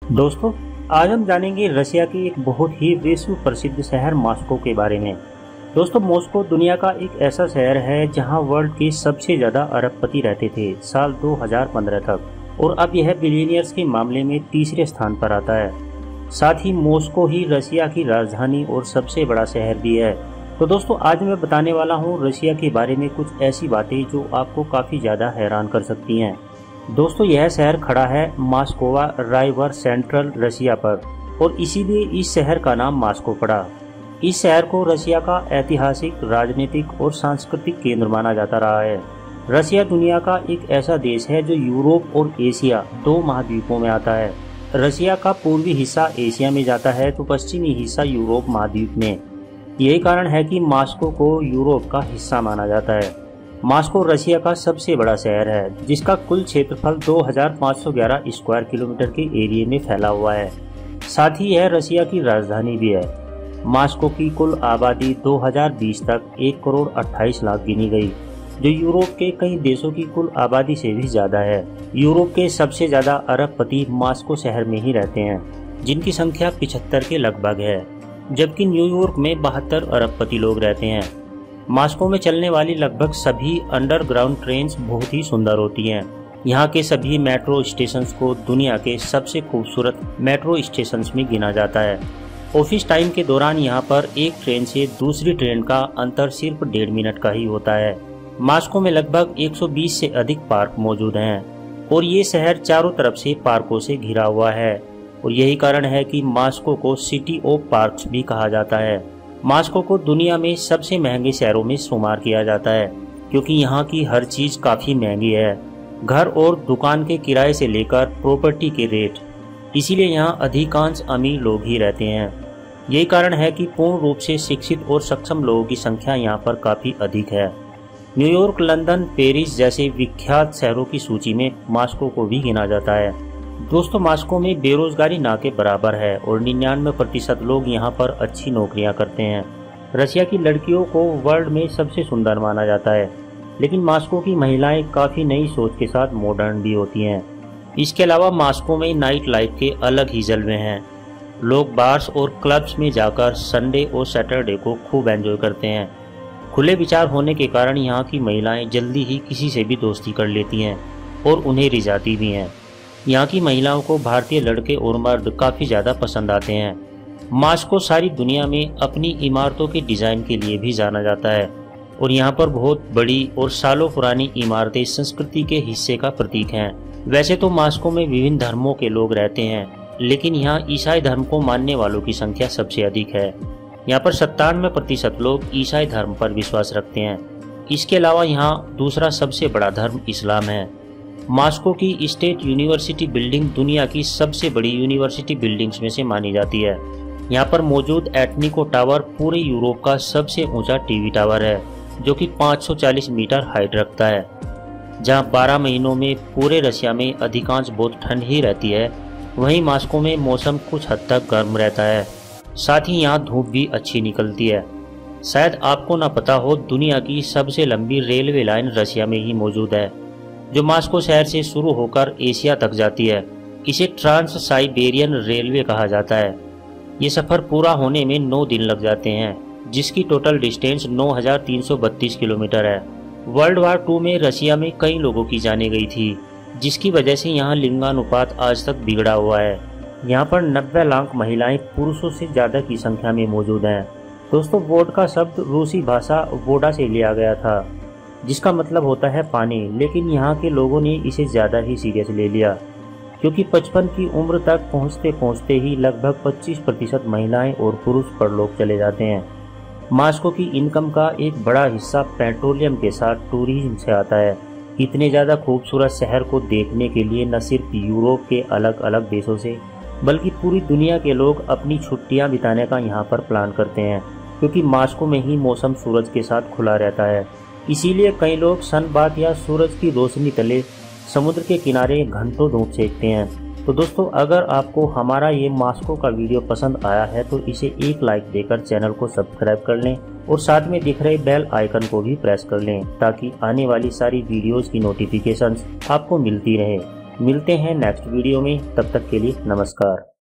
दोस्तों, आज हम जानेंगे रशिया की एक बहुत ही विश्व प्रसिद्ध शहर मॉस्को के बारे में। दोस्तों, मॉस्को दुनिया का एक ऐसा शहर है जहां वर्ल्ड के सबसे ज्यादा अरबपति रहते थे साल 2015 तक, और अब यह बिलियनियर्स के मामले में तीसरे स्थान पर आता है। साथ ही मॉस्को ही रशिया की राजधानी और सबसे बड़ा शहर भी है। तो दोस्तों, आज मैं बताने वाला हूँ रशिया के बारे में कुछ ऐसी बातें जो आपको काफी ज्यादा हैरान कर सकती हैं। दोस्तों, यह शहर खड़ा है मॉस्कोवा रिवर सेंट्रल रशिया पर, और इसीलिए इस शहर का नाम मॉस्को पड़ा। इस शहर को रशिया का ऐतिहासिक, राजनीतिक और सांस्कृतिक केंद्र माना जाता रहा है। रशिया दुनिया का एक ऐसा देश है जो यूरोप और एशिया दो महाद्वीपों में आता है। रशिया का पूर्वी हिस्सा एशिया में जाता है तो पश्चिमी हिस्सा यूरोप महाद्वीप में। यही कारण है कि मॉस्को को यूरोप का हिस्सा माना जाता है। मॉस्को रशिया का सबसे बड़ा शहर है, जिसका कुल क्षेत्रफल 2511 स्क्वायर किलोमीटर के एरिया में फैला हुआ है। साथ ही यह रशिया की राजधानी भी है। मॉस्को की कुल आबादी 2020 तक 1 करोड़ 28 लाख गिनी गई, जो यूरोप के कई देशों की कुल आबादी से भी ज्यादा है। यूरोप के सबसे ज्यादा अरबपति मॉस्को शहर में ही रहते हैं, जिनकी संख्या 75 के लगभग है, जबकि न्यूयॉर्क में 72 अरबपति लोग रहते हैं। मॉस्को में चलने वाली लगभग सभी अंडरग्राउंड ट्रेन्स बहुत ही सुंदर होती हैं। यहाँ के सभी मेट्रो स्टेशंस को दुनिया के सबसे खूबसूरत मेट्रो स्टेशंस में गिना जाता है। ऑफिस टाइम के दौरान यहाँ पर एक ट्रेन से दूसरी ट्रेन का अंतर सिर्फ 1.5 मिनट का ही होता है। मॉस्को में लगभग 120 से अधिक पार्क मौजूद हैं, और ये शहर चारों तरफ से पार्कों से घिरा हुआ है, और यही कारण है कि मॉस्को को सिटी ऑफ पार्क्स भी कहा जाता है। मॉस्को को दुनिया में सबसे महंगे शहरों में शुमार किया जाता है, क्योंकि यहाँ की हर चीज काफी महंगी है, घर और दुकान के किराए से लेकर प्रॉपर्टी के रेट। इसीलिए यहाँ अधिकांश अमीर लोग ही रहते हैं। यही कारण है कि पूर्ण रूप से शिक्षित और सक्षम लोगों की संख्या यहाँ पर काफी अधिक है। न्यूयॉर्क, लंदन, पेरिस जैसे विख्यात शहरों की सूची में मॉस्को को भी गिना जाता है। दोस्तों, मॉस्को में बेरोजगारी ना के बराबर है, और 99% लोग यहाँ पर अच्छी नौकरियाँ करते हैं। रशिया की लड़कियों को वर्ल्ड में सबसे सुंदर माना जाता है, लेकिन मॉस्को की महिलाएं काफ़ी नई सोच के साथ मॉडर्न भी होती हैं। इसके अलावा मॉस्को में नाइट लाइफ के अलग ही जलवे हैं। लोग बार्स और क्लब्स में जाकर संडे और सैटरडे को खूब एंजॉय करते हैं। खुले विचार होने के कारण यहाँ की महिलाएं जल्दी ही किसी से भी दोस्ती कर लेती हैं, और उन्हें रिझाती भी हैं। यहाँ की महिलाओं को भारतीय लड़के और मर्द काफ़ी ज़्यादा पसंद आते हैं। मॉस्को सारी दुनिया में अपनी इमारतों के डिज़ाइन के लिए भी जाना जाता है, और यहाँ पर बहुत बड़ी और सालों पुरानी इमारतें संस्कृति के हिस्से का प्रतीक हैं। वैसे तो मॉस्को में विभिन्न धर्मों के लोग रहते हैं, लेकिन यहाँ ईसाई धर्म को मानने वालों की संख्या सबसे अधिक है। यहाँ पर 97% लोग ईसाई धर्म पर विश्वास रखते हैं। इसके अलावा यहाँ दूसरा सबसे बड़ा धर्म इस्लाम है। मॉस्को की स्टेट यूनिवर्सिटी बिल्डिंग दुनिया की सबसे बड़ी यूनिवर्सिटी बिल्डिंग्स में से मानी जाती है। यहाँ पर मौजूद एटनिको टावर पूरे यूरोप का सबसे ऊंचा टीवी टावर है, जो कि 540 मीटर हाइट रखता है। जहाँ 12 महीनों में पूरे रशिया में अधिकांश बहुत ठंड ही रहती है, वहीं मॉस्को में मौसम कुछ हद तक गर्म रहता है। साथ ही यहाँ धूप भी अच्छी निकलती है। शायद आपको ना पता हो, दुनिया की सबसे लंबी रेलवे लाइन रशिया में ही मौजूद है, जो मॉस्को शहर से शुरू होकर एशिया तक जाती है। इसे ट्रांस साइबेरियन रेलवे कहा जाता है। ये सफ़र पूरा होने में 9 दिन लग जाते हैं, जिसकी टोटल डिस्टेंस 9332 किलोमीटर है। वर्ल्ड वार 2 में रशिया में कई लोगों की जाने गई थी, जिसकी वजह से यहाँ लिंगानुपात आज तक बिगड़ा हुआ है। यहाँ पर 90 लाख महिलाएं पुरुषों से ज़्यादा की संख्या में मौजूद हैं। दोस्तों, वोडका शब्द रूसी भाषा वोडा से लिया गया था, जिसका मतलब होता है पानी, लेकिन यहाँ के लोगों ने इसे ज़्यादा ही सीरियस ले लिया, क्योंकि 55 की उम्र तक पहुँचते पहुँचते ही लगभग 25% महिलाएं और पुरुष परलोक चले जाते हैं। मॉस्को की इनकम का एक बड़ा हिस्सा पेट्रोलियम के साथ टूरिज्म से आता है। इतने ज़्यादा खूबसूरत शहर को देखने के लिए न सिर्फ यूरोप के अलग अलग देशों से, बल्कि पूरी दुनिया के लोग अपनी छुट्टियाँ बिताने का यहाँ पर प्लान करते हैं, क्योंकि मॉस्को में ही मौसम सूरज के साथ खुला रहता है। इसीलिए कई लोग सनबाथ या सूरज की रोशनी तले समुद्र के किनारे घंटों धूप सेकते हैं। तो दोस्तों, अगर आपको हमारा ये मॉस्को का वीडियो पसंद आया है तो इसे एक लाइक देकर चैनल को सब्सक्राइब कर लें, और साथ में दिख रहे बेल आइकन को भी प्रेस कर लें, ताकि आने वाली सारी वीडियोस की नोटिफिकेशंस आपको मिलती रहे। मिलते हैं नेक्स्ट वीडियो में, तब तक के लिए नमस्कार।